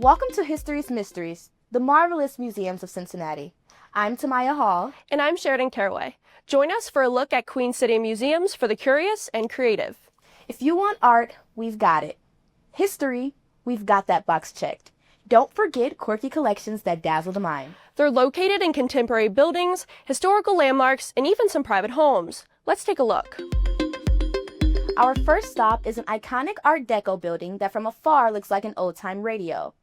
Welcome to History's Mysteries, the Marvelous Museums of Cincinnati. I'm TaMya Hall. And I'm Sheridan Caraway. Join us for a look at Queen City museums for the curious and creative. If you want art, we've got it. History, we've got that box checked. Don't forget quirky collections that dazzle the mind. They're located in contemporary buildings, historical landmarks, and even some private homes. Let's take a look. Our first stop is an iconic Art Deco building that from afar looks like an old-time radio.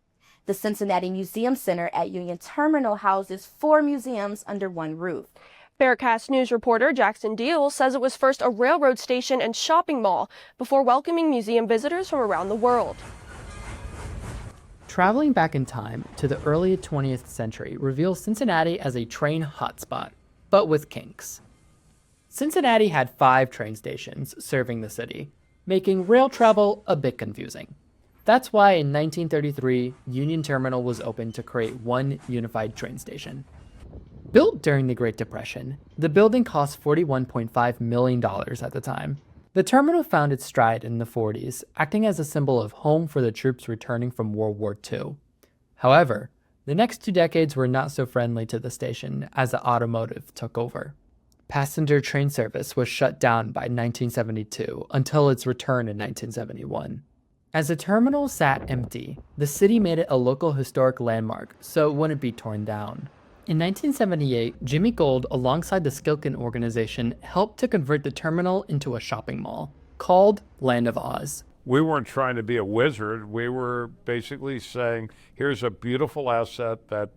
The Cincinnati Museum Center at Union Terminal houses 4 museums under one roof. Bearcast news reporter Jackson Diol says it was first a railroad station and shopping mall before welcoming museum visitors from around the world. Traveling back in time to the early 20th century reveals Cincinnati as a train hotspot, but with kinks. Cincinnati had 5 train stations serving the city, making rail travel a bit confusing. That's why in 1933, Union Terminal was opened to create one unified train station. Built during the Great Depression, the building cost $41.5 million at the time. The terminal found its stride in the 40s, acting as a symbol of home for the troops returning from World War II. However, the next 2 decades were not so friendly to the station as the automotive took over. Passenger train service was shut down by 1972 until its return in 1971. As the terminal sat empty, the city made it a local historic landmark so it wouldn't be torn down. In 1978, Jimmy Gold, alongside the Skilkin organization, helped to convert the terminal into a shopping mall called Land of Oz. We weren't trying to be a wizard. We were basically saying, here's a beautiful asset that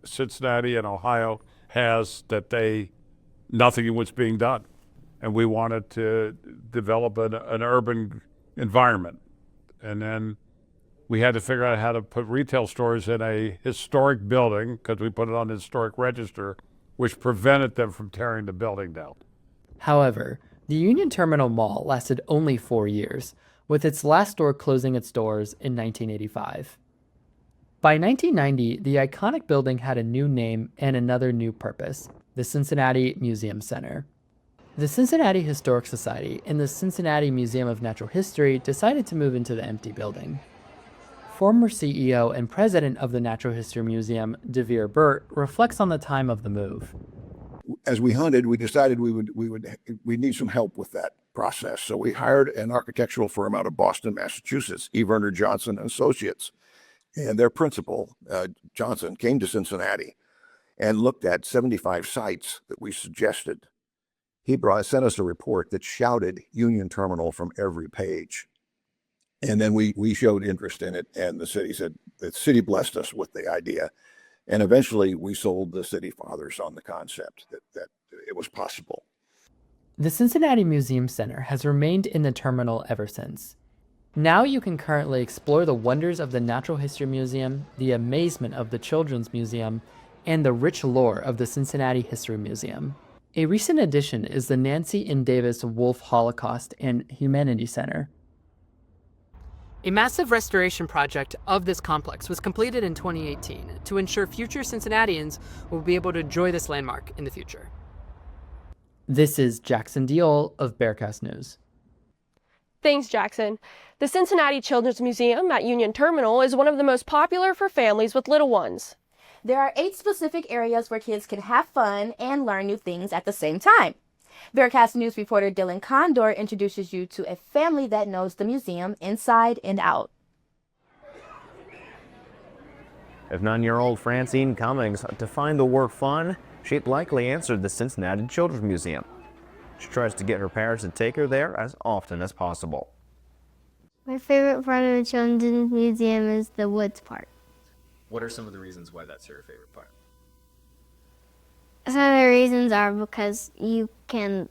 Cincinnati and Ohio has that nothing was being done. And we wanted to develop an urban environment. And then we had to figure out how to put retail stores in a historic building because we put it on the historic register, which prevented them from tearing the building down. However, the Union Terminal Mall lasted only 4 years, with its last store closing its doors in 1985. By 1990, the iconic building had a new name and another new purpose, the Cincinnati Museum Center. The Cincinnati Historic Society and the Cincinnati Museum of Natural History decided to move into the empty building. Former CEO and president of the Natural History Museum, DeVere Burt, reflects on the time of the move. As we hunted, we decided we need some help with that process. So we hired an architectural firm out of Boston, Massachusetts, E. Verner Johnson and Associates. And their principal, Johnson, came to Cincinnati and looked at 75 sites that we suggested. He sent us a report that shouted Union Terminal from every page. And then we showed interest in it, and the city blessed us with the idea. And eventually we sold the city fathers on the concept that it was possible. The Cincinnati Museum Center has remained in the terminal ever since. Now you can currently explore the wonders of the Natural History Museum, the amazement of the Children's Museum, and the rich lore of the Cincinnati History Museum. A recent addition is the Nancy and Davis Wolf Holocaust and Humanity Center. A massive restoration project of this complex was completed in 2018 to ensure future Cincinnatians will be able to enjoy this landmark in the future. This is Jackson Diol of Bearcast News. Thanks, Jackson. The Cincinnati Children's Museum at Union Terminal is one of the most popular for families with little ones. There are 8 specific areas where kids can have fun and learn new things at the same time. Bearcast News reporter Dillion Kondor introduces you to a family that knows the museum inside and out. If 9-year-old Francine Cummings defined the word fun, she'd likely answered the Cincinnati Children's Museum. She tries to get her parents to take her there as often as possible. My favorite part of the Children's Museum is the woods part. What are some of the reasons why that's your favorite part? Some of the reasons are because you can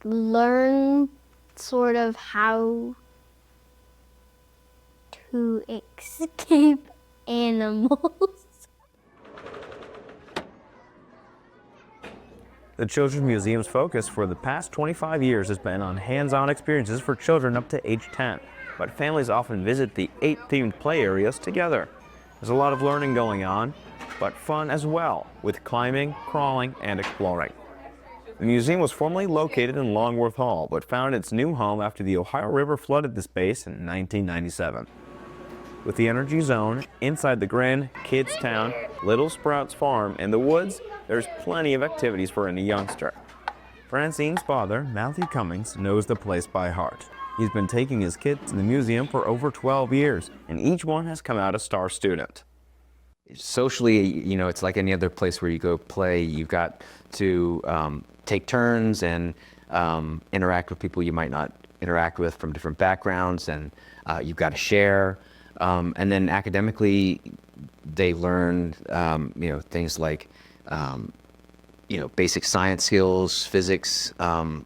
learn sort of how to escape animals. The Children's Museum's focus for the past 25 years has been on hands-on experiences for children up to age 10, but families often visit the 8 themed play areas together. There's a lot of learning going on, but fun as well, with climbing, crawling, and exploring. The museum was formerly located in Longworth Hall, but found its new home after the Ohio River flooded the space in 1997. With the Energy Zone, inside the Grand, Kids Town, Little Sprouts Farm, and the woods, there's plenty of activities for any youngster. Francine's father, Matthew Cummings, knows the place by heart. He's been taking his kids to the museum for over 12 years, and each one has come out a star student. Socially, you know, it's like any other place where you go play. You've got to take turns and interact with people you might not interact with from different backgrounds, and you've got to share. And then academically, they learn, you know, things like, you know, basic science skills, physics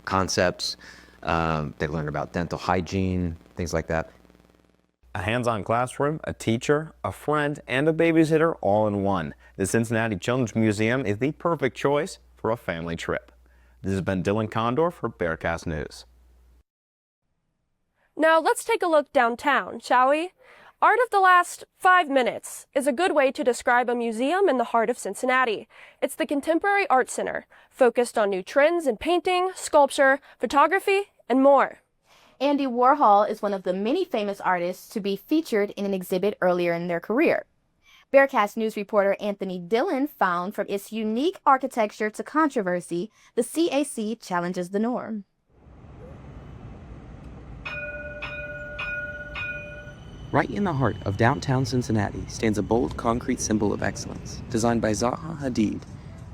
concepts. They learn about dental hygiene, things like that. A hands-on classroom, a teacher, a friend, and a babysitter all in one. The Cincinnati Children's Museum is the perfect choice for a family trip. This has been Dylan Kondor for Bearcast News. Now let's take a look downtown, shall we? Art of the last 5 minutes is a good way to describe a museum in the heart of Cincinnati. It's the Contemporary Art Center, focused on new trends in painting, sculpture, photography, and more. Andy Warhol is one of the many famous artists to be featured in an exhibit earlier in their career. Bearcast News reporter Anthony Dillion found from its unique architecture to controversy, the CAC challenges the norm. Right in the heart of downtown Cincinnati stands a bold concrete symbol of excellence, designed by Zaha Hadid.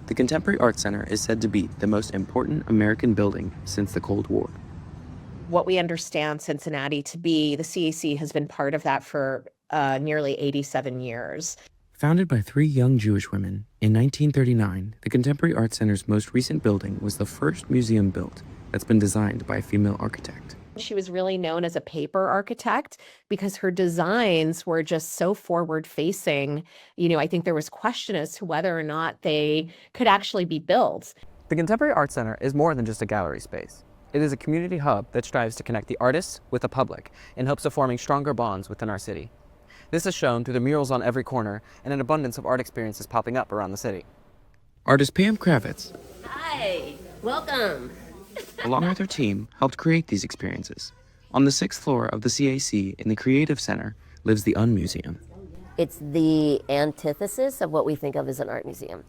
The Contemporary Art Center is said to be the most important American building since the Cold War. What we understand Cincinnati to be, the CAC has been part of that for nearly 87 years. Founded by 3 young Jewish women, in 1939, the Contemporary Art Center's most recent building was the first museum built that's been designed by a female architect. She was really known as a paper architect because her designs were just so forward-facing. You know, I think there was question as to whether or not they could actually be built. The Contemporary Art Center is more than just a gallery space. It is a community hub that strives to connect the artists with the public in hopes of forming stronger bonds within our city. This is shown through the murals on every corner and an abundance of art experiences popping up around the city. Artist Pam Kravitz, Hi, welcome. along with her team, helped create these experiences. On the 6th floor of the CAC in the Creative Center lives the Unmuseum. It's the antithesis of what we think of as an art museum.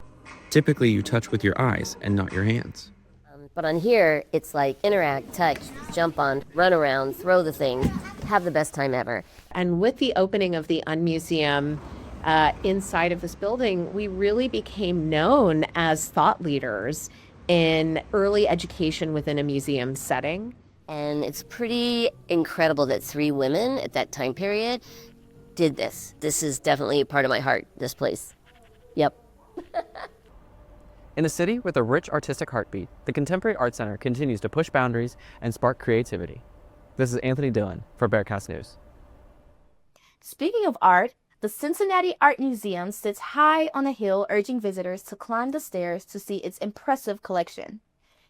Typically, you touch with your eyes and not your hands. But on here, it's like interact, touch, jump on, run around, throw the things, have the best time ever. And with the opening of the Unmuseum inside of this building, we really became known as thought leaders in early education within a museum setting. And it's pretty incredible that 3 women at that time period did this. This is definitely a part of my heart, this place. Yep. In a city with a rich artistic heartbeat, the Contemporary Art Center continues to push boundaries and spark creativity. This is Anthony Dillon for Bearcast News. Speaking of art, the Cincinnati Art Museum sits high on a hill, urging visitors to climb the stairs to see its impressive collection.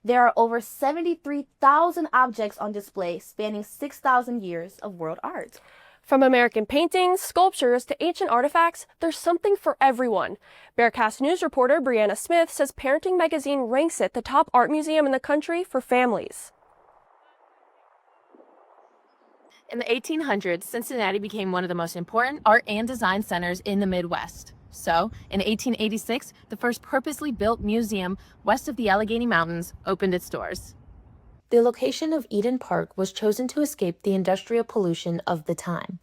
There are over 73,000 objects on display spanning 6,000 years of world art. From American paintings, sculptures, to ancient artifacts, there's something for everyone. Bearcast News reporter Brianna Smith says Parenting Magazine ranks it the top art museum in the country for families. In the 1800s, Cincinnati became one of the most important art and design centers in the Midwest. So, in 1886, the first purposely built museum west of the Allegheny Mountains opened its doors. The location of Eden Park was chosen to escape the industrial pollution of the time.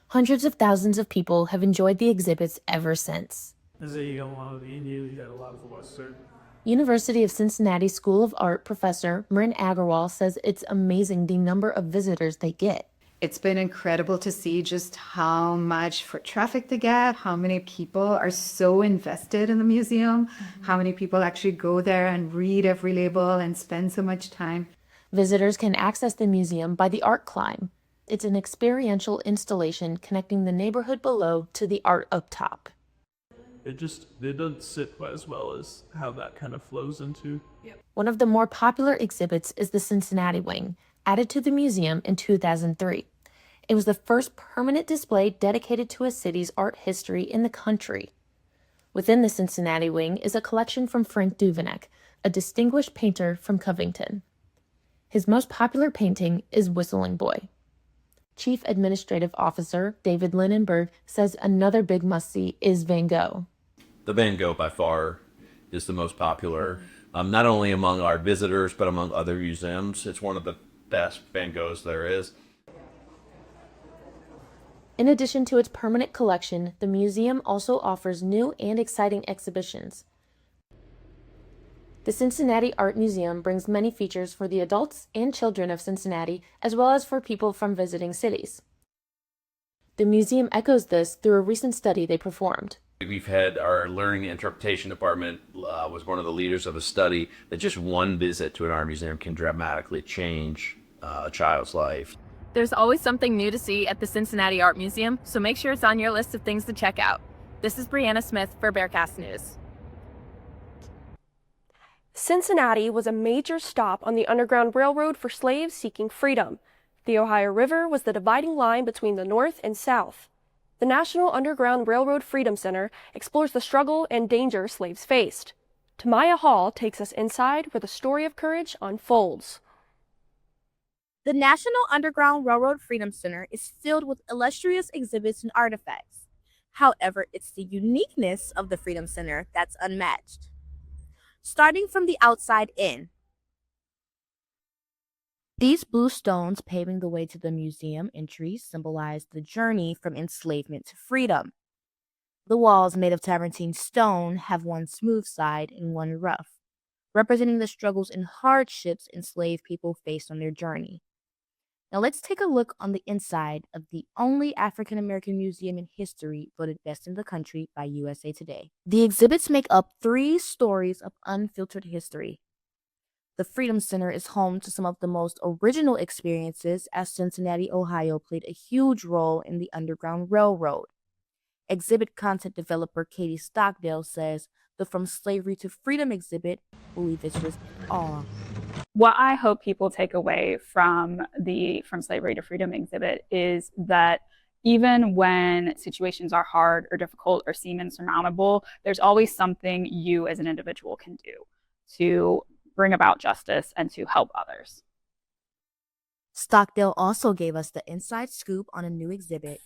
Hundreds of thousands of people have enjoyed the exhibits ever since. University of Cincinnati School of Art professor Marin Agarwal says it's amazing the number of visitors they get. It's been incredible to see just how much foot traffic they get, how many people are so invested in the museum, how many people actually go there and read every label and spend so much time. Visitors can access the museum by the Art Climb. It's an experiential installation connecting the neighborhood below to the art up top. It doesn't sit quite as well as how that kind of flows into. One of the more popular exhibits is the Cincinnati Wing, added to the museum in 2003. It was the first permanent display dedicated to a city's art history in the country. Within the Cincinnati Wing is a collection from Frank Duveneck, a distinguished painter from Covington. His most popular painting is Whistling Boy. Chief Administrative Officer David Lindenberg says another big must-see is Van Gogh. The Van Gogh by far is the most popular, not only among our visitors, but among other museums. It's one of the best Van Goghs there is. In addition to its permanent collection, the museum also offers new and exciting exhibitions. The Cincinnati Art Museum brings many features for the adults and children of Cincinnati, as well as for people from visiting cities. The museum echoes this through a recent study they performed. We've had our learning and interpretation department was one of the leaders of a study that just one visit to an art museum can dramatically change a child's life. There's always something new to see at the Cincinnati Art Museum, so make sure it's on your list of things to check out. This is Brianna Smith for Bearcast News. Cincinnati was a major stop on the Underground Railroad for slaves seeking freedom. The Ohio River was the dividing line between the North and South. The National Underground Railroad Freedom Center explores the struggle and danger slaves faced. TaMya Hall takes us inside where the story of courage unfolds. The National Underground Railroad Freedom Center is filled with illustrious exhibits and artifacts. However, it's the uniqueness of the Freedom Center that's unmatched. Starting from the outside in. These blue stones paving the way to the museum entry symbolize the journey from enslavement to freedom. The walls made of travertine stone have one smooth side and one rough, representing the struggles and hardships enslaved people faced on their journey. Now let's take a look on the inside of the only African American museum in history voted best in the country by USA Today. The exhibits make up 3 stories of unfiltered history. The Freedom Center is home to some of the most original experiences, as Cincinnati, Ohio played a huge role in the Underground Railroad. Exhibit content developer Katie Stockdale says the From Slavery to Freedom exhibit will leave visitors in awe. What I hope people take away from the From Slavery to Freedom exhibit is that even when situations are hard or difficult or seem insurmountable, there's always something you as an individual can do to bring about justice and to help others. Stockdale also gave us the inside scoop on a new exhibit.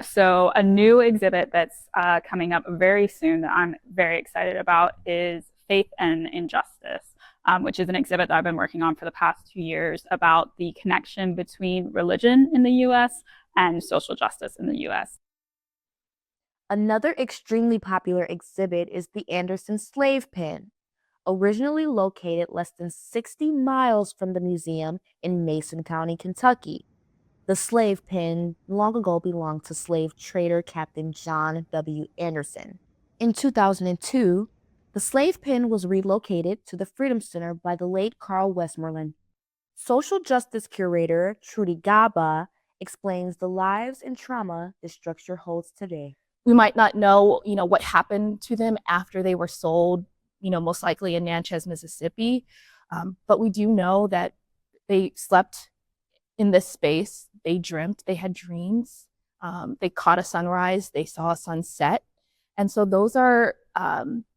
So a new exhibit that's coming up very soon that I'm very excited about is Faith and Injustice, which is an exhibit that I've been working on for the past 2 years about the connection between religion in the U.S. and social justice in the U.S. Another extremely popular exhibit is the Anderson Slave Pen, originally located less than 60 miles from the museum in Mason County, Kentucky. The slave pen long ago belonged to slave trader Captain John W. Anderson. In 2002, the slave pen was relocated to the Freedom Center by the late Carl Westmoreland. Social justice curator Trudy Gaba explains the lives and trauma this structure holds today. We might not know, what happened to them after they were sold, most likely in Natchez, Mississippi. But we do know that they slept in this space. They dreamt, they had dreams. They caught a sunrise, they saw a sunset. And so those are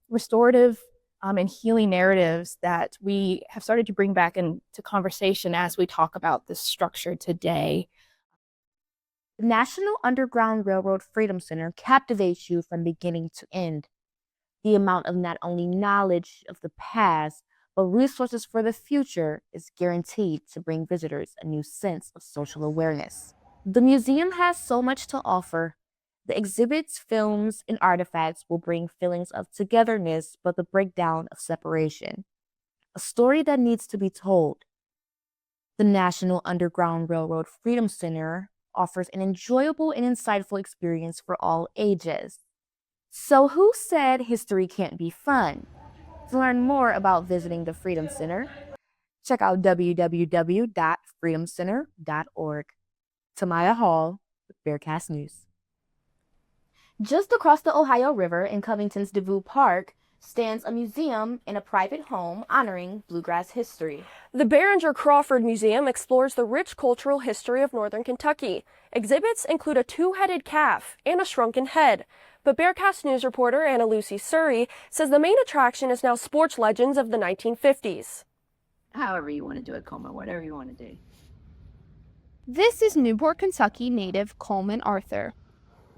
restorative and healing narratives that we have started to bring back into conversation as we talk about this structure today. The National Underground Railroad Freedom Center captivates you from beginning to end. The amount of not only knowledge of the past, but resources for the future is guaranteed to bring visitors a new sense of social awareness. The museum has so much to offer. The exhibits, films, and artifacts will bring feelings of togetherness, but the breakdown of separation. A story that needs to be told. The National Underground Railroad Freedom Center offers an enjoyable and insightful experience for all ages. So who said history can't be fun? To learn more about visiting the Freedom Center, check out www.freedomcenter.org. TaMya Hall with Bearcast News. Just across the Ohio River in Covington's DeVue Park stands a museum and a private home honoring bluegrass history. The Behringer-Crawford Museum explores the rich cultural history of northern Kentucky. Exhibits include a 2-headed calf and a shrunken head. But Bearcast News reporter AnnaLucy Surrey says the main attraction is now sports legends of the 1950s. However you want to do it, Coma, whatever you want to do. This is Newport, Kentucky native Coleman Arthur.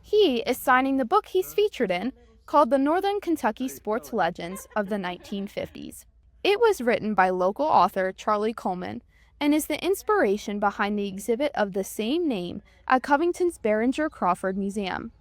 He is signing the book he's featured in, called The Northern Kentucky Sports Legends of the 1950s. It was written by local author Charlie Coleman and is the inspiration behind the exhibit of the same name at Covington's Behringer-Crawford Museum.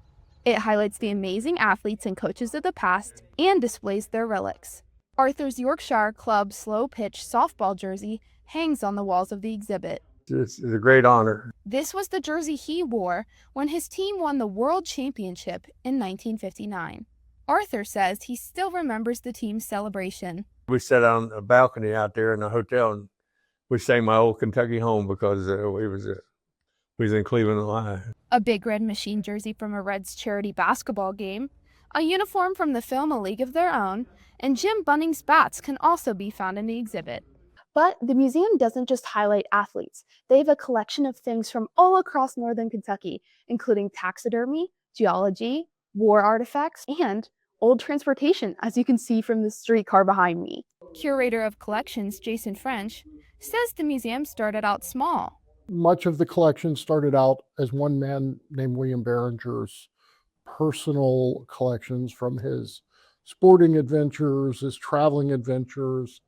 It highlights the amazing athletes and coaches of the past and displays their relics. Arthur's Yorkshire Club slow pitch softball jersey hangs on the walls of the exhibit. It's a great honor. This was the jersey he wore when his team won the World Championship in 1959. Arthur says he still remembers the team's celebration. We sat on a balcony out there in the hotel and we sang My Old Kentucky Home because we was in Cleveland, Ohio. A Big Red Machine jersey from a Reds charity basketball game, a uniform from the film A League of Their Own, and Jim Bunning's bats can also be found in the exhibit. But the museum doesn't just highlight athletes. They have a collection of things from all across northern Kentucky, including taxidermy, geology, war artifacts, and old transportation, as you can see from the streetcar behind me. Curator of Collections, Jason French, says the museum started out small. Much of the collection started out as one man named William Behringer's personal collections from his sporting adventures, his traveling adventures.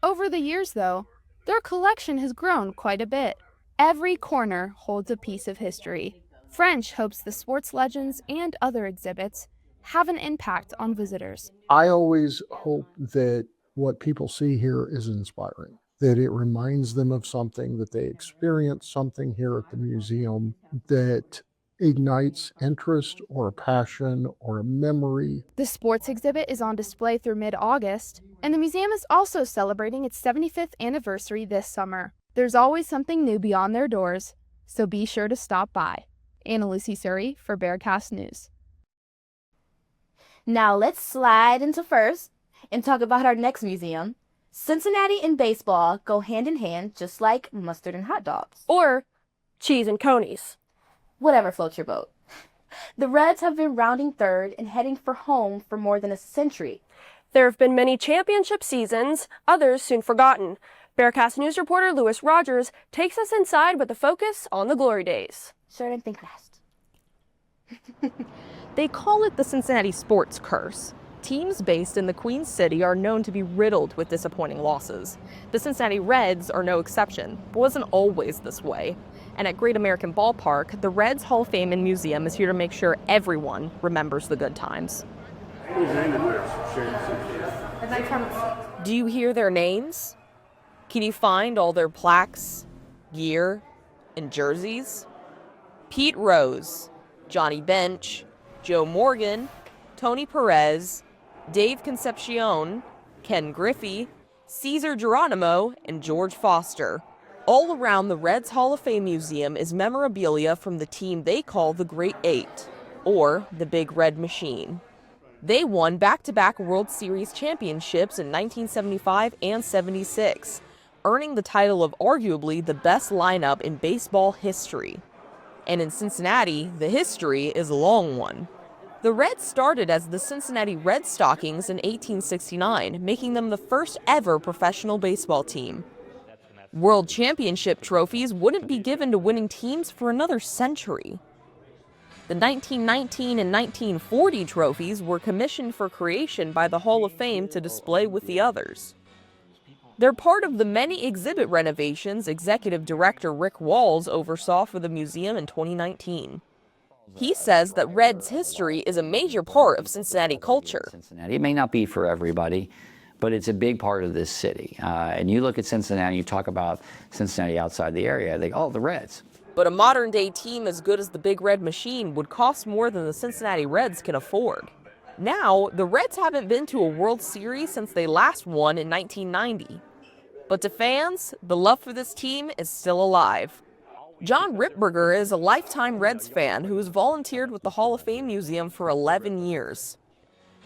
Over the years, though, their collection has grown quite a bit. Every corner holds a piece of history. French hopes the sports legends and other exhibits have an impact on visitors. I always hope that what people see here is inspiring, that it reminds them of something, that they experience something here at the museum that ignites interest or a passion or a memory. The sports exhibit is on display through mid-August, and the museum is also celebrating its 75th anniversary this summer. There's always something new beyond their doors, so be sure to stop by. AnnaLucy, Surrey for Bearcast News. Now let's slide into first and talk about our next museum. Cincinnati and baseball go hand in hand, just like mustard and hot dogs. Or cheese and conies. Whatever floats your boat. The Reds have been rounding third and heading for home for more than a century. There have been many championship seasons, others soon forgotten. Bearcast News reporter Lewis Rogers takes us inside with a focus on the glory days. Sheridan, think fast. They call it the Cincinnati sports curse. Teams based in the Queen City are known to be riddled with disappointing losses. The Cincinnati Reds are no exception, but wasn't always this way. And at Great American Ballpark, the Reds Hall of Fame and Museum is here to make sure everyone remembers the good times. Do you hear their names? Can you find all their plaques, gear, and jerseys? Pete Rose, Johnny Bench, Joe Morgan, Tony Perez, Dave Concepcion, Ken Griffey, Cesar Geronimo, and George Foster. All around the Reds Hall of Fame Museum is memorabilia from the team they call the Great Eight, or the Big Red Machine. They won back-to-back World Series championships in 1975 and 76, earning the title of arguably the best lineup in baseball history. And in Cincinnati, the history is a long one. The Reds started as the Cincinnati Red Stockings in 1869, making them the first ever professional baseball team. World championship trophies wouldn't be given to winning teams for another century. The 1919 and 1940 trophies were commissioned for creation by the Hall of Fame to display with the others. They're part of the many exhibit renovations Executive Director Rick Walls oversaw for the museum in 2019. He says that Reds history is a major part of Cincinnati culture. Cincinnati. It may not be for everybody, but it's a big part of this city. And you look at Cincinnati, you talk about Cincinnati outside the area, they go, oh, the Reds. But a modern-day team as good as the Big Red Machine would cost more than the Cincinnati Reds can afford. Now, the Reds haven't been to a World Series since they last won in 1990. But to fans, the love for this team is still alive. John Ripberger is a lifetime Reds fan who has volunteered with the Hall of Fame Museum for 11 years.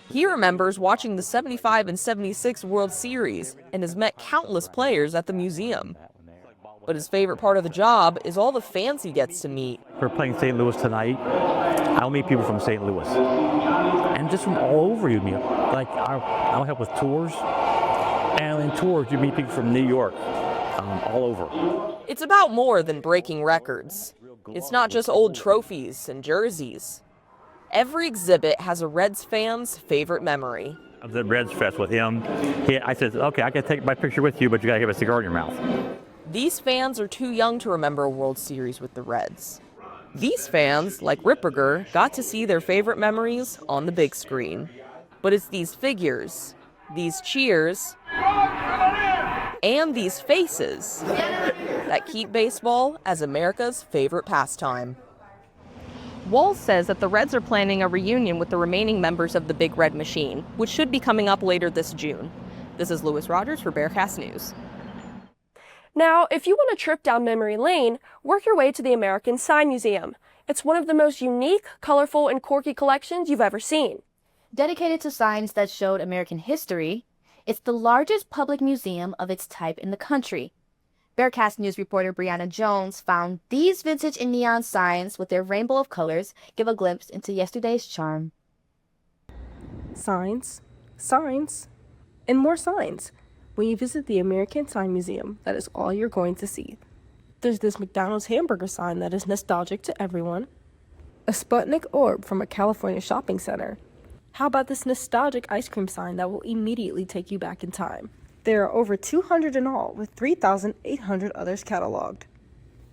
He remembers watching the 75 and 76 World Series and has met countless players at the museum. But his favorite part of the job is all the fans he gets to meet. We're playing St. Louis tonight. I'll meet people from St. Louis. And just from all over you meet. Like, I'll help with tours. And in tours, you meet people from New York, all over. It's about more than breaking records. It's not just old trophies and jerseys. Every exhibit has a Reds fan's favorite memory. I was at Reds Fest with him. I said, okay, I can take my picture with you, but you gotta have a cigar in your mouth. These fans are too young to remember a World Series with the Reds. These fans, like Ripperger, got to see their favorite memories on the big screen. But it's these figures, these cheers, and these faces that keep baseball as America's favorite pastime. Walls says that the Reds are planning a reunion with the remaining members of the Big Red Machine, which should be coming up later this June. This is Lewis Rogers for Bearcast News. Now, if you want a trip down memory lane, work your way to the American Sign Museum. It's one of the most unique, colorful, and quirky collections you've ever seen. Dedicated to signs that showed American history, it's the largest public museum of its type in the country. Bearcast News reporter Brianna Jones found these vintage and neon signs with their rainbow of colors give a glimpse into yesterday's charm. Signs, signs, and more signs. When you visit the American Sign Museum, that is all you're going to see. There's this McDonald's hamburger sign that is nostalgic to everyone. A Sputnik orb from a California shopping center. How about this nostalgic ice cream sign that will immediately take you back in time? There are over 200 in all, with 3,800 others cataloged.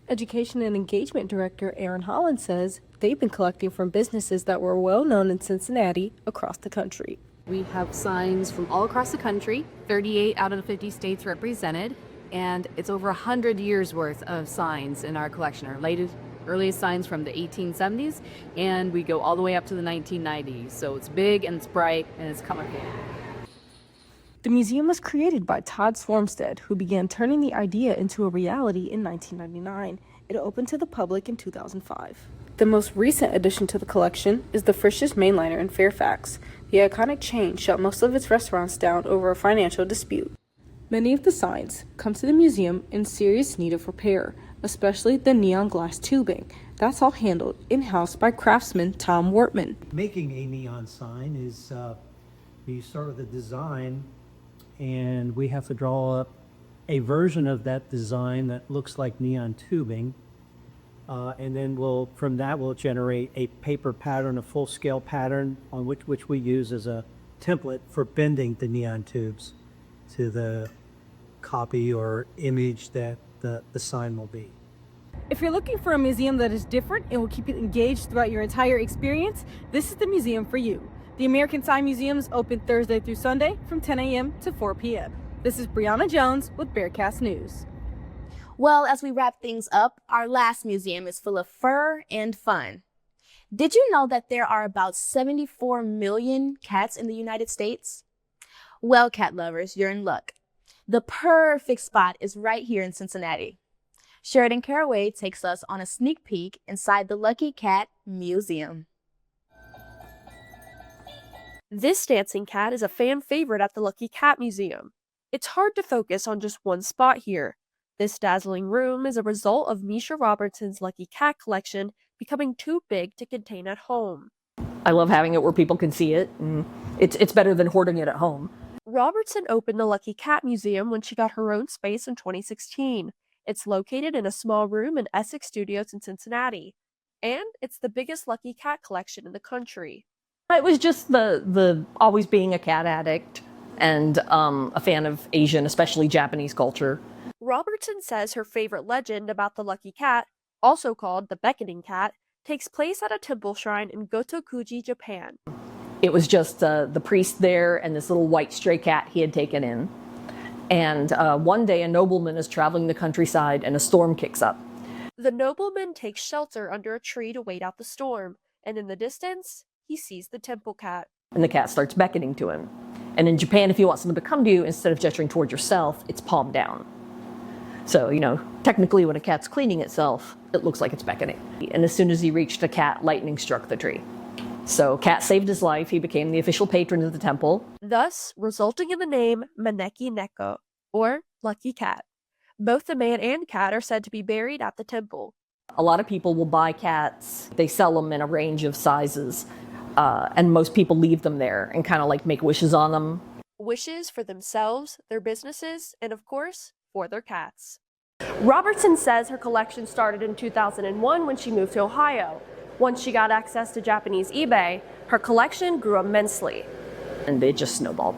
Education and Engagement Director Aaron Holland says they've been collecting from businesses that were well known in Cincinnati across the country. We have signs from all across the country, 38 out of the 50 states represented, and it's over 100 years worth of signs in our collection. Our earliest signs from the 1870s, and we go all the way up to the 1990s. So it's big and it's bright and it's colorful. The museum was created by Todd Swarmstead, who began turning the idea into a reality in 1999. It opened to the public in 2005. The most recent addition to the collection is the Frisch's Mainliner in Fairfax. The iconic chain shut most of its restaurants down over a financial dispute. Many of the signs come to the museum in serious need of repair, especially the neon glass tubing. That's all handled in-house by craftsman Tom Wortman. Making a neon sign is, we start with the design, and we have to draw up a version of that design that looks like neon tubing. And then from that we'll generate a paper pattern, a full-scale pattern, on which we use as a template for bending the neon tubes to the copy or image that the sign will be. If you're looking for a museum that is different and will keep you engaged throughout your entire experience, this is the museum for you. The American Sign Museum is open Thursday through Sunday from 10 a.m. to 4 p.m. This is Brianna Jones with Bearcast News. Well, as we wrap things up, our last museum is full of fur and fun. Did you know that there are about 74 million cats in the United States? Well, cat lovers, you're in luck. The perfect spot is right here in Cincinnati. Sheridan Caraway takes us on a sneak peek inside the Lucky Cat Museum. This dancing cat is a fan favorite at the Lucky Cat Museum. It's hard to focus on just one spot here. This dazzling room is a result of Misha Robertson's Lucky Cat collection becoming too big to contain at home. I love having it where people can see it, and it's better than hoarding it at home. Robertson opened the Lucky Cat Museum when she got her own space in 2016. It's located in a small room in Essex Studios in Cincinnati, and it's the biggest Lucky Cat collection in the country. It was just the always being a cat addict and a fan of Asian, especially Japanese culture. Robertson says her favorite legend about the Lucky Cat, also called the Beckoning Cat, takes place at a temple shrine in Gotokuji, Japan. It was just the priest there and this little white stray cat he had taken in. And one day a nobleman is traveling the countryside and a storm kicks up. The nobleman takes shelter under a tree to wait out the storm, and in the distance, he sees the temple cat. And the cat starts beckoning to him. And in Japan, if you want someone to come to you, instead of gesturing towards yourself, it's palm down. So, technically when a cat's cleaning itself, it looks like it's beckoning. And as soon as he reached the cat, lightning struck the tree. So Cat saved his life. He became the official patron of the temple. Thus, resulting in the name Maneki Neko, or Lucky Cat. Both the man and cat are said to be buried at the temple. A lot of people will buy cats. They sell them in a range of sizes. And most people leave them there and kind of make wishes on them. Wishes for themselves, their businesses, and of course, for their cats. Robertson says her collection started in 2001 when she moved to Ohio. Once she got access to Japanese eBay, her collection grew immensely. And it just snowballed.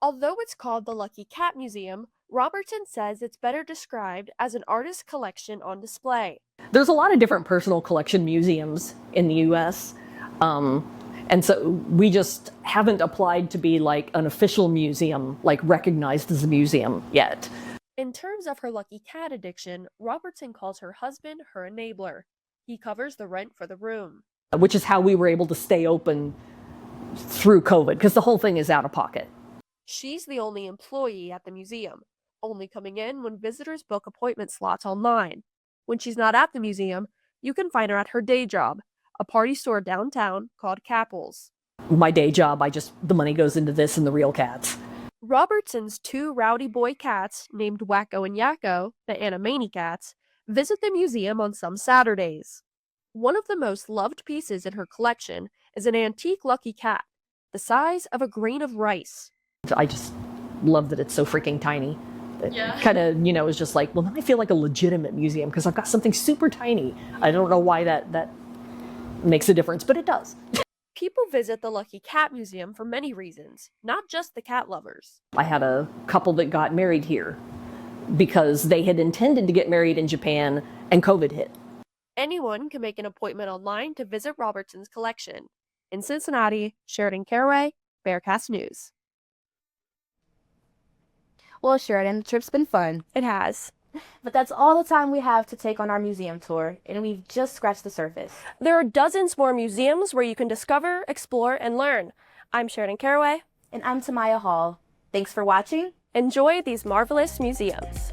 Although it's called the Lucky Cat Museum, Robertson says it's better described as an artist's collection on display. There's a lot of different personal collection museums in the US. And so we just haven't applied to be like an official museum, like recognized as a museum yet. In terms of her lucky cat addiction, Robertson calls her husband her enabler. He covers the rent for the room. Which is how we were able to stay open through COVID, because the whole thing is out of pocket. She's the only employee at the museum, only coming in when visitors book appointment slots online. When she's not at the museum, you can find her at her day job, a party store downtown called Capples. My day job, the money goes into this and the real cats. Robertson's 2 rowdy boy cats, named Wacko and Yakko, the Animani cats, visit the museum on some Saturdays. One of the most loved pieces in her collection is an antique lucky cat, the size of a grain of rice. I just love that it's so freaking tiny. It kind of, is just like, well, then I feel like a legitimate museum because I've got something super tiny. I don't know why that makes a difference, but it does. People visit the Lucky Cat Museum for many reasons, not just the cat lovers. I had a couple that got married here because they had intended to get married in Japan and COVID hit. Anyone can make an appointment online to visit Robertson's collection. In Cincinnati, Sheridan, Caraway, Bearcast News. Well, Sheridan, the trip's been fun. It has. But that's all the time we have to take on our museum tour, and we've just scratched the surface. There are dozens more museums where you can discover, explore, and learn. I'm Sheridan Caraway. And I'm TaMya Hall. Thanks for watching. Enjoy these marvelous museums.